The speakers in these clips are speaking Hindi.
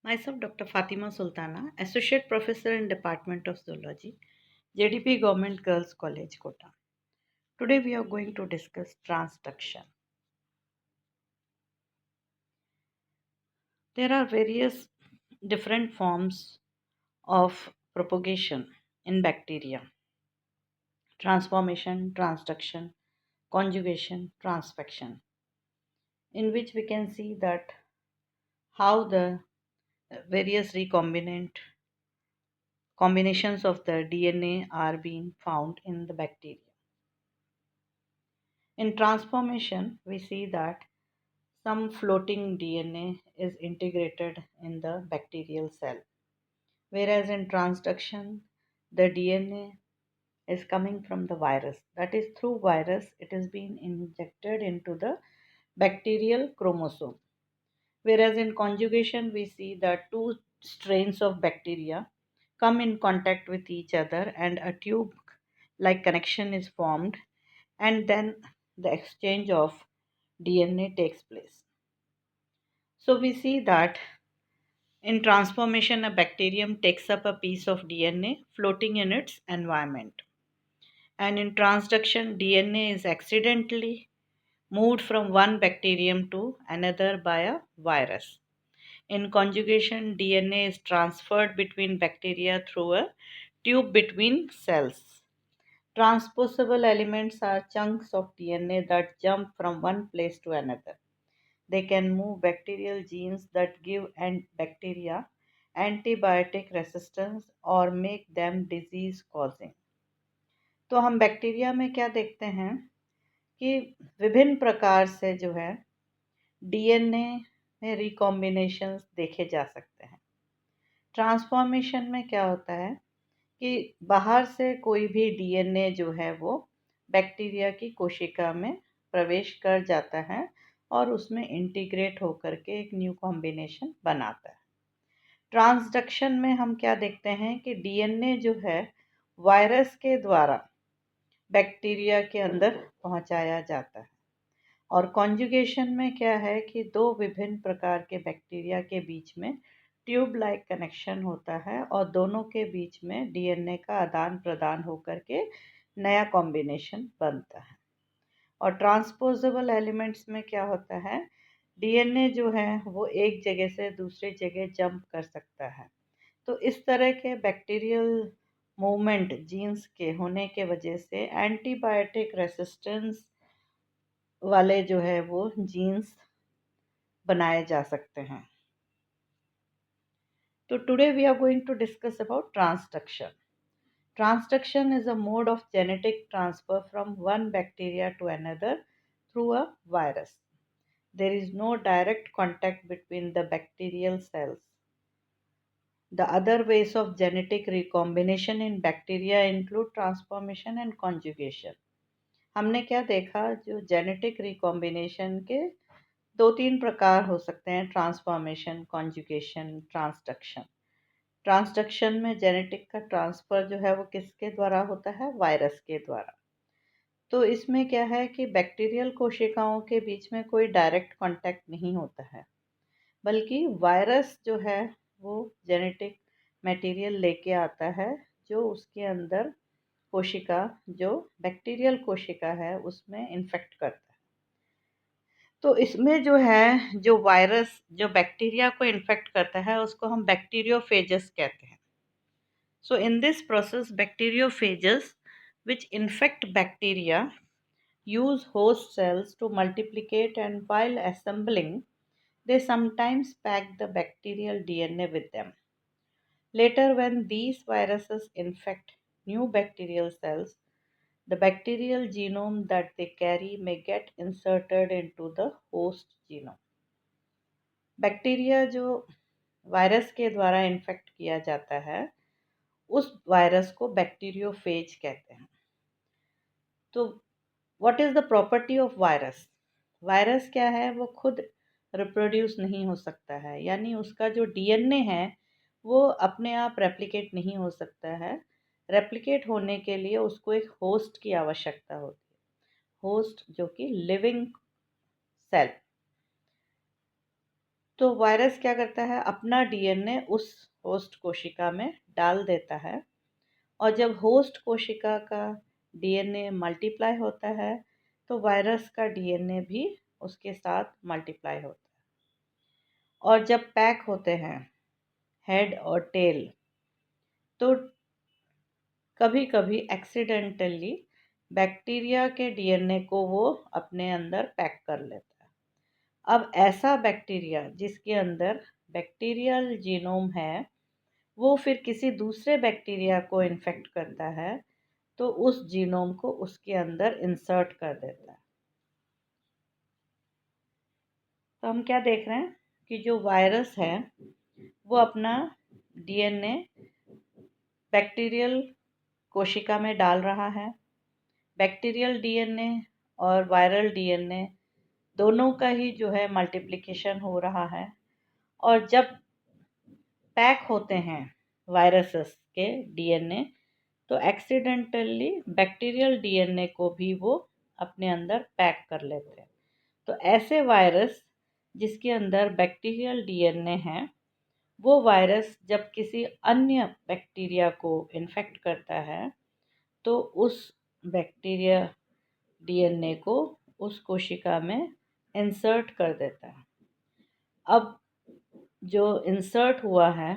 Myself, Dr. Fatima Sultana, Associate Professor in Department of Zoology, JDP Government Girls College, Kota. Today we are going to discuss transduction. There are various different forms of propagation in bacteria: transformation, transduction, conjugation, transfection, in which we can see that how the various recombinant combinations of the DNA are being found in the bacteria. In transformation, we see that some floating DNA is integrated in the bacterial cell, whereas in transduction, the DNA is coming from the virus. That is, through virus, it is being injected into the bacterial chromosome. Whereas in conjugation, we see that two strains of bacteria come in contact with each other and a tube like connection is formed, and then the exchange of DNA takes place. So we see that in transformation, a bacterium takes up a piece of DNA floating in its environment. And in transduction, DNA is accidentally moved from one bacterium to another by a virus. In conjugation, DNA is transferred between bacteria through a tube between cells. Transposable elements are chunks of DNA that jump from one place to another. They can move bacterial genes that give bacteria antibiotic resistance or make them disease causing. तो हम बैक्टीरिया में क्या देखते हैं कि विभिन्न प्रकार से जो है डीएनए में रिकॉम्बिनेशंस देखे जा सकते हैं। ट्रांसफॉर्मेशन में क्या होता है कि बाहर से कोई भी डीएनए जो है वो बैक्टीरिया की कोशिका में प्रवेश कर जाता है और उसमें इंटीग्रेट होकर के एक न्यू कॉम्बिनेशन बनाता है। ट्रांसडक्शन में हम क्या देखते हैं कि डीएनए जो है वायरस के द्वारा बैक्टीरिया के अंदर पहुंचाया जाता है। और कॉन्जुगेशन में क्या है कि दो विभिन्न प्रकार के बैक्टीरिया के बीच में ट्यूब लाइक कनेक्शन होता है और दोनों के बीच में डीएनए का आदान प्रदान होकर के नया कॉम्बिनेशन बनता है। और ट्रांसपोजेबल एलिमेंट्स में क्या होता है, डीएनए जो है वो एक जगह से दूसरी जगह जंप कर सकता है। तो इस तरह के बैक्टीरियल मूवमेंट जीन्स के होने के वजह से एंटीबायोटिक रेसिस्टेंस वाले जो है वो जीन्स बनाए जा सकते हैं। तो today we are going to discuss about transduction. Transduction is a mode of genetic transfer from one bacteria to another through a virus. There is no direct contact between the bacterial cells. The other ways of genetic recombination in bacteria include transformation and conjugation. हमने क्या देखा, जो जेनेटिक रिकॉम्बिनेशन के दो तीन प्रकार हो सकते हैं: ट्रांसफॉर्मेशन, कॉन्जुगेशन, ट्रांसडक्शन. ट्रांसडक्शन में जेनेटिक का ट्रांसफ़र जो है वो किसके द्वारा होता है? वायरस के द्वारा. तो इसमें क्या है कि बैक्टीरियल कोशिकाओं के बीच में कोई डायरेक्ट कांटेक्ट नहीं होता है, बल्कि वायरस जो है वो जेनेटिक मटेरियल लेके आता है जो उसके अंदर कोशिका, जो बैक्टीरियल कोशिका है, उसमें इन्फेक्ट करता है. तो इसमें जो है, जो वायरस जो बैक्टीरिया को इन्फेक्ट करता है उसको हम बैक्टीरियोफेजस कहते हैं. So in this process, bacteriophages, which infect bacteria, use host cells to multiplicate, and while assembling, they sometimes pack the bacterial DNA with them. Later, when these viruses infect new bacterial cells, the bacterial genome that they carry may get inserted into the host genome. Bacteria जो वायरस के द्वारा इन्फेक्ट किया जाता है, उस वायरस को बैक्टीरियोफेज कहते हैं. तो what is the property of virus? Virus क्या है? वो खुद रिप्रोड्यूस नहीं हो सकता है, यानी उसका जो डीएनए है वो अपने आप रेप्लिकेट नहीं हो सकता है. रेप्लिकेट होने के लिए उसको एक होस्ट की आवश्यकता होती है, होस्ट जो कि लिविंग सेल. तो वायरस क्या करता है, अपना डीएनए उस होस्ट कोशिका में डाल देता है, और जब होस्ट कोशिका का डीएनए मल्टीप्लाई होता है तो वायरस का डीएनए भी उसके साथ मल्टीप्लाई होता है। और जब पैक होते हैं हेड और टेल, तो कभी कभी एक्सीडेंटली बैक्टीरिया के डीएनए को वो अपने अंदर पैक कर लेता है। अब ऐसा बैक्टीरिया जिसके अंदर बैक्टीरियल जीनोम है, वो फिर किसी दूसरे बैक्टीरिया को इन्फेक्ट करता है, तो उस जीनोम को उसके अंदर इंसर्ट कर देता है। तो हम क्या देख रहे हैं कि जो वायरस है वो अपना डीएनए बैक्टीरियल कोशिका में डाल रहा है। बैक्टीरियल डीएनए और वायरल डीएनए दोनों का ही जो है मल्टीप्लिकेशन हो रहा है। और जब पैक होते हैं वायरसेस के डीएनए, तो एक्सीडेंटली बैक्टीरियल डीएनए को भी वो अपने अंदर पैक कर लेते हैं। तो ऐसे वायरस जिसके अंदर बैक्टीरियल डीएनए है, वो वायरस जब किसी अन्य बैक्टीरिया को इन्फेक्ट करता है, तो उस बैक्टीरिया डीएनए को उस कोशिका में इंसर्ट कर देता है। अब जो इंसर्ट हुआ है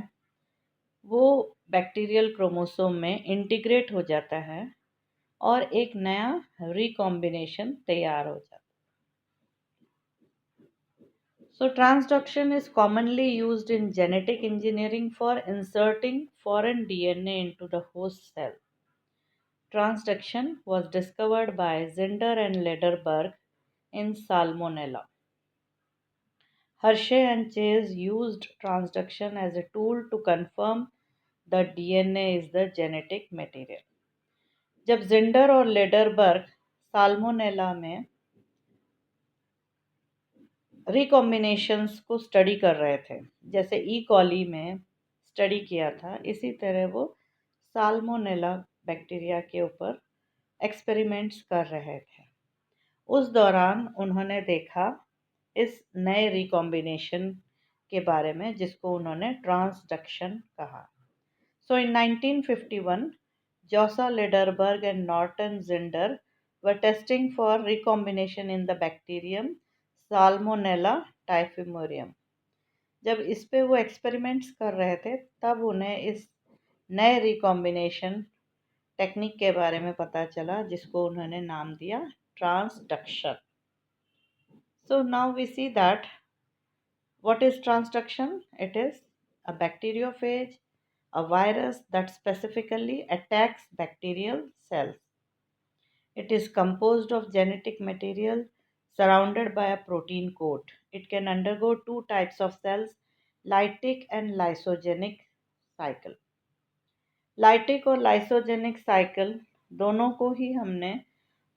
वो बैक्टीरियल क्रोमोसोम में इंटीग्रेट हो जाता है और एक नया रिकॉम्बिनेशन तैयार हो जाता है। So transduction is commonly used in genetic engineering for inserting foreign DNA into the host cell. Transduction was discovered by Zinder and Lederberg in Salmonella. Hershey and Chase used transduction as a tool to confirm the DNA is the genetic material. जब जिंडर और लेडरबर्ग साल्मोनेला में रिकॉम्बिनेशंस को स्टडी कर रहे थे, जैसे ई कॉली में स्टडी किया था, इसी तरह वो साल्मोनेला बैक्टीरिया के ऊपर एक्सपेरिमेंट्स कर रहे थे। उस दौरान उन्होंने देखा इस नए रिकॉम्बिनेशन के बारे में, जिसको उन्होंने ट्रांसडक्शन कहा। सो इन 1951 Jossa Lederberg and Norton Zinder were testing for recombination in the bacterium Salmonella typhimurium. जब इस पे वो एक्सपेरिमेंट्स कर रहे थे, तब उन्हें इस नए रिकॉम्बिनेशन टेक्निक के बारे में पता चला, जिसको उन्होंने नाम दिया transduction. So now we see that what is transduction? It is a bacteriophage, a virus that specifically attacks bacterial cells. It is composed of genetic material surrounded by a protein coat. It can undergo two types of cells, lytic and lysogenic cycle. Lytic और लाइसोजेनिक साइकिल दोनों को ही हमने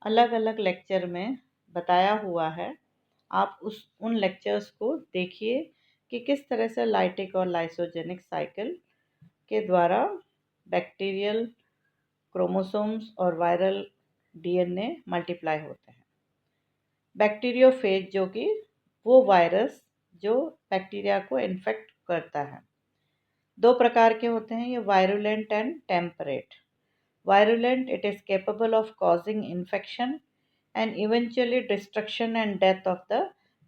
अलग अलग लेक्चर में बताया हुआ है। आप उन लेक्चर्स को देखिए कि किस तरह से लाइटिक और लाइसोजेनिक साइकिल के द्वारा बैक्टीरियल क्रोमोसोम्स और वायरल डीएनए मल्टीप्लाई होते हैं। बैक्टीरियोफेज जो कि वो वायरस जो बैक्टीरिया को इन्फेक्ट करता है, दो प्रकार के होते हैं ये, virulent and temperate. Virulent, it is capable of causing infection and eventually destruction and death of the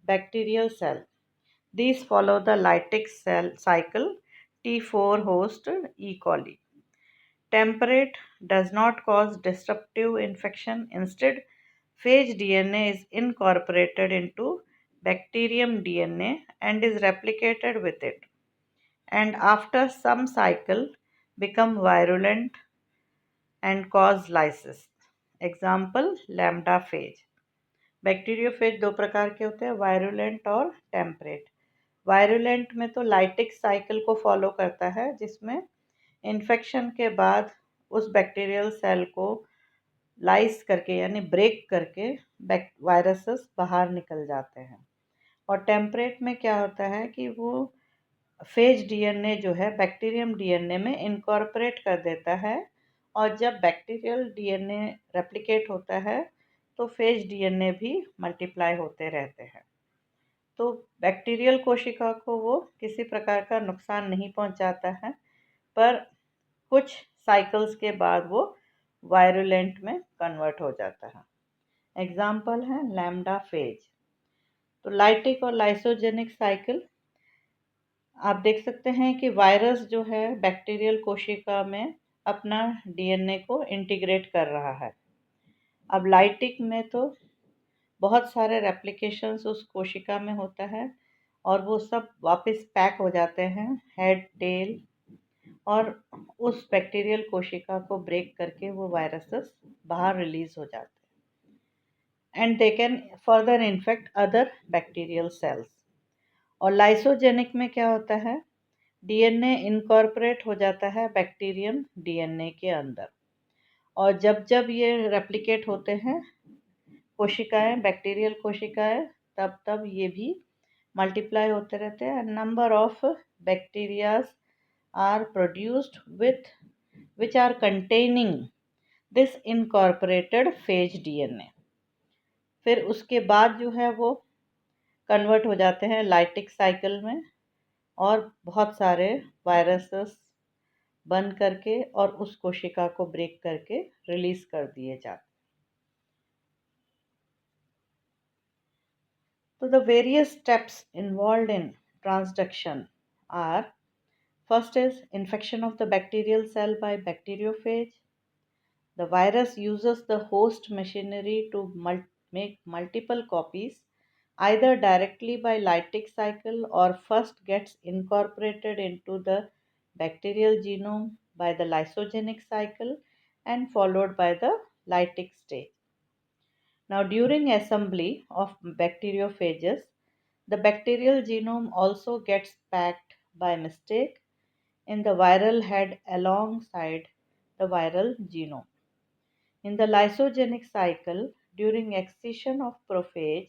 bacterial cell. These follow the lytic cell cycle T4 host E. coli. Temperate does not cause disruptive infection. Instead, phage DNA is incorporated into bacterium DNA and is replicated with it, and after some cycle become virulent and cause lysis. Example, lambda phage. Bacteriophage दो प्रकार के होते हैं, वायरुलेंट और टेम्परेट। वायरुलेंट में तो लाइटिक साइकिल को फॉलो करता है, जिसमें इन्फेक्शन के बाद उस बैक्टीरियल सेल को लाइस करके यानी ब्रेक करके वायरसेस बाहर निकल जाते हैं। और टेम्परेट में क्या होता है कि वो फेज डीएनए जो है बैक्टीरियम डीएनए में इनकॉर्पोरेट कर देता है, और जब बैक्टीरियल डीएनए रेप्लिकेट होता है तो फेज डीएनए भी मल्टीप्लाई होते रहते हैं। तो बैक्टीरियल कोशिका को वो किसी प्रकार का नुकसान नहीं पहुंचाता है, पर कुछ साइकिल्स के बाद वो वायरुलेंट में कन्वर्ट हो जाता है। एग्जाम्पल है लैम्डा फेज। तो लाइटिक और लाइसोजेनिक साइकिल आप देख सकते हैं कि वायरस जो है बैक्टीरियल कोशिका में अपना डीएनए को इंटीग्रेट कर रहा है। अब लाइटिक में तो बहुत सारे रेप्लिकेशंस उस कोशिका में होता है और वो सब वापस पैक हो जाते हैं हेड टेल, और उस बैक्टीरियल कोशिका को ब्रेक करके वो वायरसेस बाहर रिलीज हो जाते हैं and they can further infect other bacterial cells. और लाइसोजेनिक में क्या होता है, डीएनए इनकॉर्पोरेट हो जाता है बैक्टीरियम डीएनए के अंदर, और जब जब ये रेप्लिकेट होते हैं कोशिकाएं, बैक्टीरियल कोशिकाएं, तब तब ये भी मल्टीप्लाई होते रहते हैं। Number of bacterias are produced with which are containing this incorporated phage DNA। फिर उसके बाद जो है वो कन्वर्ट हो जाते हैं लाइटिक साइकिल में और बहुत सारे वायरसेस बन करके और उस कोशिका को ब्रेक करके रिलीज कर दिए जाते हैं। तो the various steps involve in transduction are: first is infection of the bacterial cell by bacteriophage. The virus uses the host machinery to make multiple copies, either directly by lytic cycle or first gets incorporated into the bacterial genome by the lysogenic cycle and followed by the lytic stage. Now, during assembly of bacteriophages, the bacterial genome also gets packed by mistake in the viral head alongside the viral genome. In the lysogenic cycle, during excision of prophage,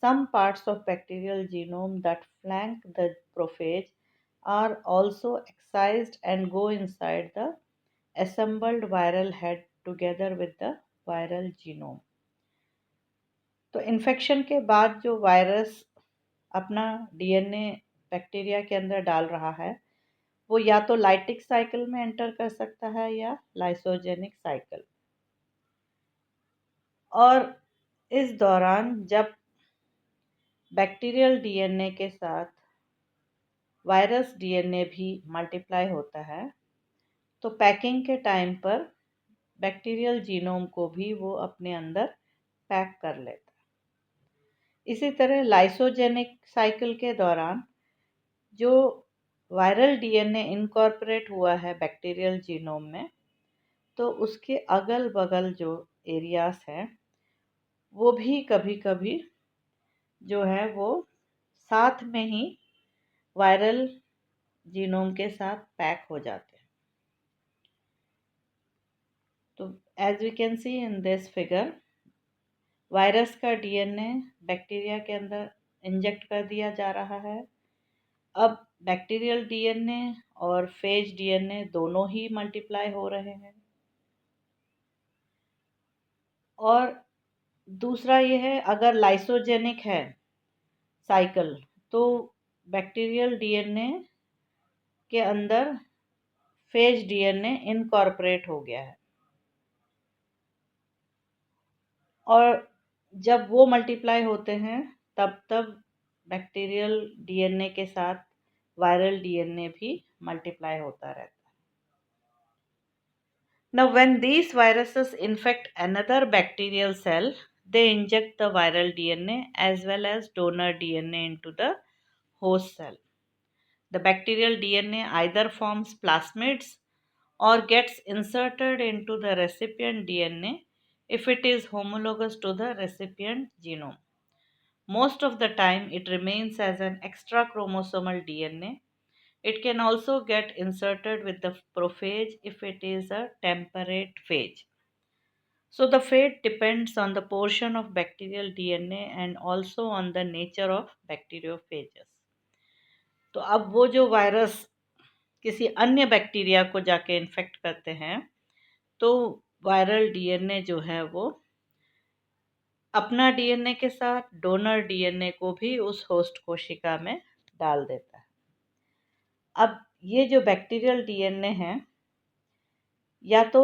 some parts of bacterial genome that flank the prophage are also excised and go inside the assembled viral head together with the viral genome. तो इन्फेक्शन के बाद जो वायरस अपना डीएनए बैक्टीरिया के अंदर डाल रहा है वो या तो लाइटिक साइकिल में एंटर कर सकता है या लाइसोजेनिक साइकिल। और इस दौरान जब बैक्टीरियल डीएनए के साथ वायरस डीएनए भी मल्टीप्लाई होता है तो पैकिंग के टाइम पर बैक्टीरियल जीनोम को भी वो अपने अंदर पैक कर लेता है। इसी तरह लाइसोजेनिक साइकिल के दौरान जो वायरल डीएनए इनकॉर्पोरेट हुआ है बैक्टीरियल जीनोम में, तो उसके अगल बगल जो एरियाज हैं वो भी कभी कभी जो है वो साथ में ही वायरल जीनोम के साथ पैक हो जाते हैं। तो as we can see in this figure, virus का डीएनए बैक्टीरिया के अंदर इंजेक्ट कर दिया जा रहा है। अब बैक्टीरियल डीएनए और फेज डीएनए दोनों ही मल्टीप्लाई हो रहे हैं। और दूसरा ये है, अगर लाइसोजेनिक है साइकिल तो बैक्टीरियल डीएनए के अंदर फेज डीएनए इनकॉर्पोरेट हो गया है और जब वो मल्टीप्लाई होते हैं तब तब बैक्टीरियल डीएनए के साथ वायरल डीएनए भी मल्टीप्लाई होता रहता है। Now, when these viruses infect another bacterial cell, they inject the viral DNA as well as donor DNA into the host cell. The bacterial DNA either forms plasmids or gets inserted into the recipient DNA if it is homologous to the recipient genome. Most of the time, it remains as an extra chromosomal DNA. It can also get inserted with the prophage if it is a temperate phage. So, the fate depends on the portion of bacterial DNA and also on the nature of bacteriophages. तो अब वो जो वायरस किसी अन्य बैक्टीरिया को जाके इन्फेक्ट करते हैं तो वायरल डीएनए जो है वो अपना डीएनए के साथ डोनर डीएनए को भी उस होस्ट कोशिका में डाल देता है। अब ये जो बैक्टीरियल डीएनए है, या तो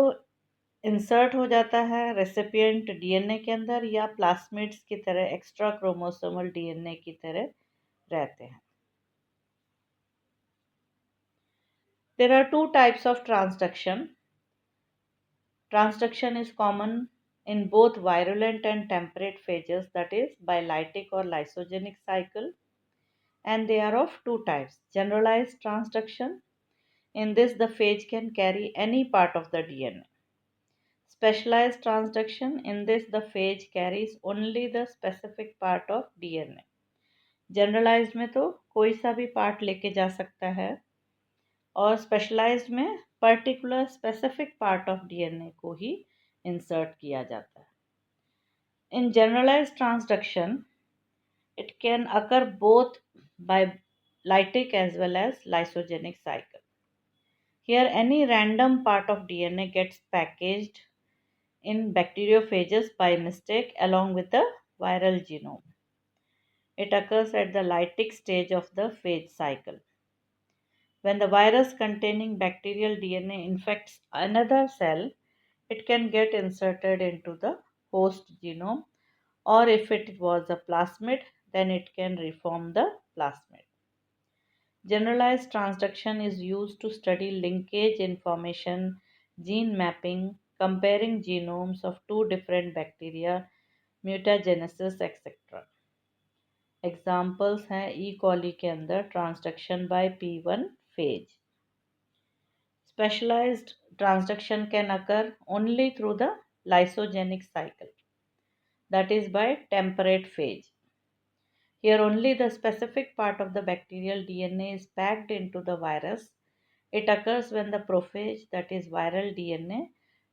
इंसर्ट हो जाता है रेसिपिएंट डीएनए के अंदर, या प्लास्मिड्स की तरह एक्स्ट्रा क्रोमोसोमल डीएनए की तरह रहते हैं। There are two types of transduction. Transduction is common in both virulent and temperate phages, that is by lytic or lysogenic cycle, and they are of two types. Generalized transduction, in this the phage can carry any part of the DNA. Specialized transduction, in this the phage carries only the specific part of DNA. Generalized में तो कोई सा भी पार्ट लेके जा सकता है, और स्पेशलाइज्ड में particular specific part of DNA को ही इंसर्ट किया जाता है। In generalised transduction it can occur both by lytic as well as lysogenic cycle. Here any random part of DNA gets packaged in bacteriophages by mistake along with the viral genome. It occurs at the lytic stage of the phage cycle. When the virus containing bacterial DNA infects another cell, it can get inserted into the host genome, or if it was a plasmid, then it can reform the plasmid. Generalized transduction is used to study linkage information, gene mapping, comparing genomes of two different bacteria, mutagenesis, etc. Examples हैं ई कॉली के अंदर transduction by P1 phage. Specialized transduction can occur only through the lysogenic cycle, that is by temperate phage. Here only the specific part of the bacterial DNA is packed into the virus. It occurs when the prophage, that is viral DNA,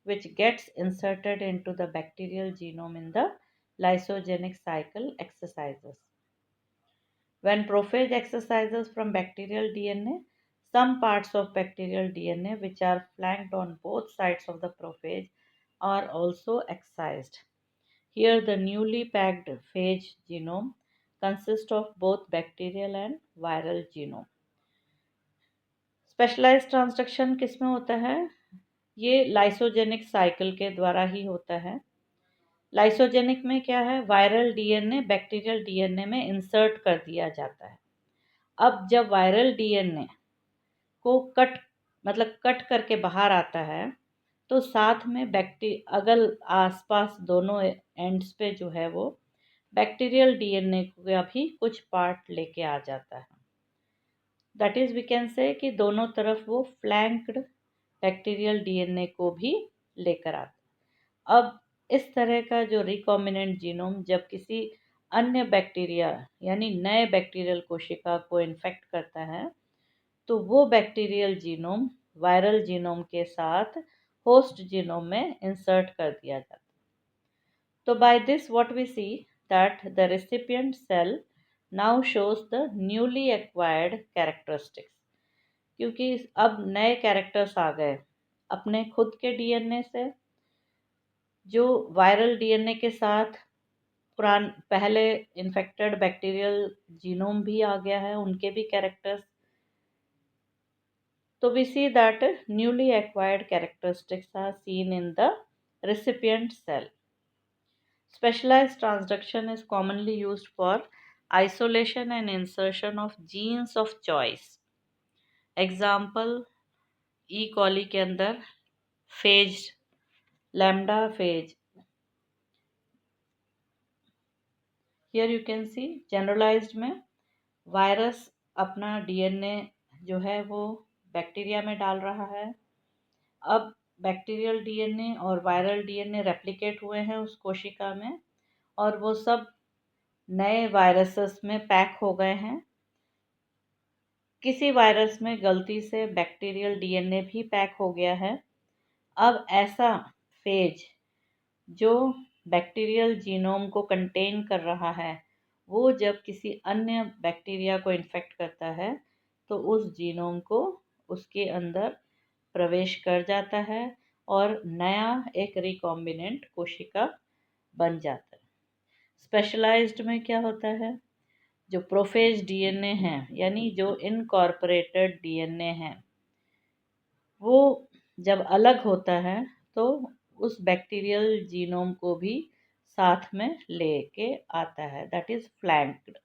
which gets inserted into the bacterial genome in the lysogenic cycle exercises. When prophage exercises from bacterial DNA, some parts of bacterial DNA which are flanked on both sides of the prophage are also excised. Here the newly packed phage genome consists of both bacterial and viral genome. Specialized transduction किस में होता है? ये लाइसोजेनिक साइकिल के द्वारा ही होता है। लाइसोजेनिक में क्या है? वायरल डीएनए बैक्टीरियल डीएनए में इंसर्ट कर दिया जाता है। अब जब वायरल डीएनए को कट करके बाहर आता है, तो साथ में अगल आसपास दोनों एंड्स पे जो है वो बैक्टीरियल डीएनए का भी कुछ पार्ट लेके आ जाता है। That is we can say कि दोनों तरफ वो फ्लैंक्ड बैक्टीरियल डीएनए को भी लेकर आता है। अब इस तरह का जो रिकॉम्बिनेंट जीनोम जब किसी अन्य बैक्टीरिया यानी नए बैक्टीरियल कोशिका को इन्फेक्ट करता है, तो वो बैक्टीरियल जीनोम वायरल जीनोम के साथ होस्ट जीनोम में इंसर्ट कर दिया जाता है। तो by this what we see that the recipient cell now shows the newly acquired characteristics, क्योंकि अब नए कैरेक्टर्स आ गए अपने खुद के डीएनए से, जो वायरल डीएनए के साथ पहले इन्फेक्टेड बैक्टीरियल जीनोम भी आ गया है, उनके भी characters. So we see that newly acquired characteristics are seen in the recipient cell. Specialized transduction is commonly used for isolation and insertion of genes of choice. Example E. coli के अंदर phage, lambda phage. Here you can see generalized में वायरस अपना डीएनए जो है वो बैक्टीरिया में डाल रहा है। अब बैक्टीरियल डीएनए और वायरल डीएनए रेप्लिकेट हुए हैं उस कोशिका में, और वो सब नए वायरसेस में पैक हो गए हैं। किसी वायरस में गलती से बैक्टीरियल डीएनए भी पैक हो गया है। अब ऐसा फेज जो बैक्टीरियल जीनोम को कंटेन कर रहा है, वो जब किसी अन्य बैक्टीरिया को इन्फेक्ट करता है, तो उस जीनोम को उसके अंदर प्रवेश कर जाता है और नया एक रिकॉम्बिनेंट कोशिका बन जाता है। स्पेशलाइज्ड में क्या होता है, जो प्रोफेज डीएनए है यानी जो इनकॉर्पोरेटेड डीएनए है, वो जब अलग होता है तो उस बैक्टीरियल जीनोम को भी साथ में लेके आता है, दैट इज फ्लैंक्ड।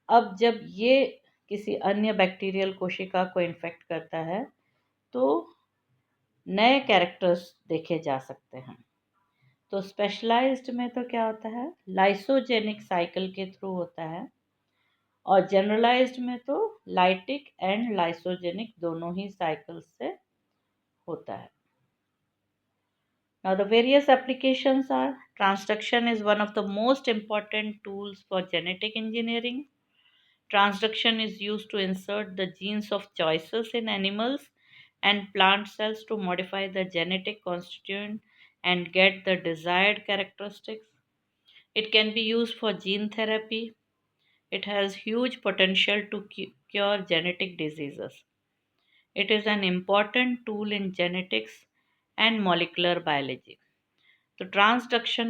अब जब ये किसी अन्य बैक्टीरियल कोशिका को इन्फेक्ट करता है तो नए कैरेक्टर्स देखे जा सकते हैं। तो स्पेशलाइज्ड में तो क्या होता है, लाइसोजेनिक साइकिल के थ्रू होता है, और जनरलाइज्ड में तो लाइटिक एंड लाइसोजेनिक दोनों ही साइकिल्स से होता है। Now, the various applications are: transduction is one of the most important tools for genetic engineering. Transduction is used to insert the genes of choices in animals and plant cells to modify the genetic constituent and get the desired characteristics. It can be used for gene therapy. It has huge potential to cure genetic diseases. It is an important tool in genetics and molecular biology. तो ट्रांसडक्शन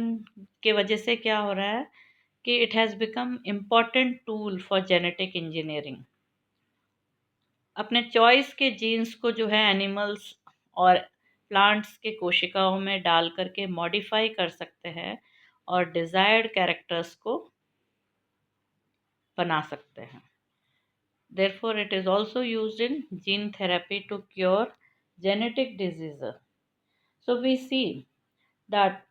के वजह से क्या हो रहा है कि it has become important tool for genetic engineering. अपने चॉइस के जीन्स को जो है एनिमल्स और प्लांट्स के कोशिकाओं में डाल करके मॉडिफाई कर सकते हैं और डिज़ायर्ड कैरेक्टर्स को बना सकते हैं। Therefore, it is also used in gene therapy to cure genetic diseases. So, we see that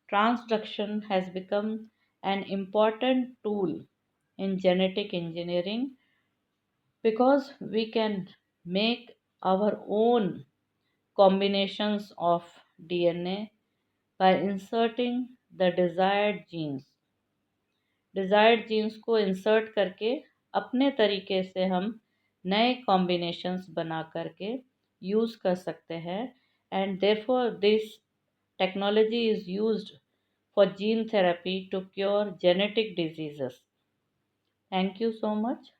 transduction has become an important tool in genetic engineering because we can make our own combinations of DNA by inserting the desired genes को इंसर्ट करके अपने तरीके से हम नए कॉम्बिनेशंस बना करके यूज़ कर सकते हैं, and therefore this technology is used for gene therapy to cure genetic diseases. Thank you so much.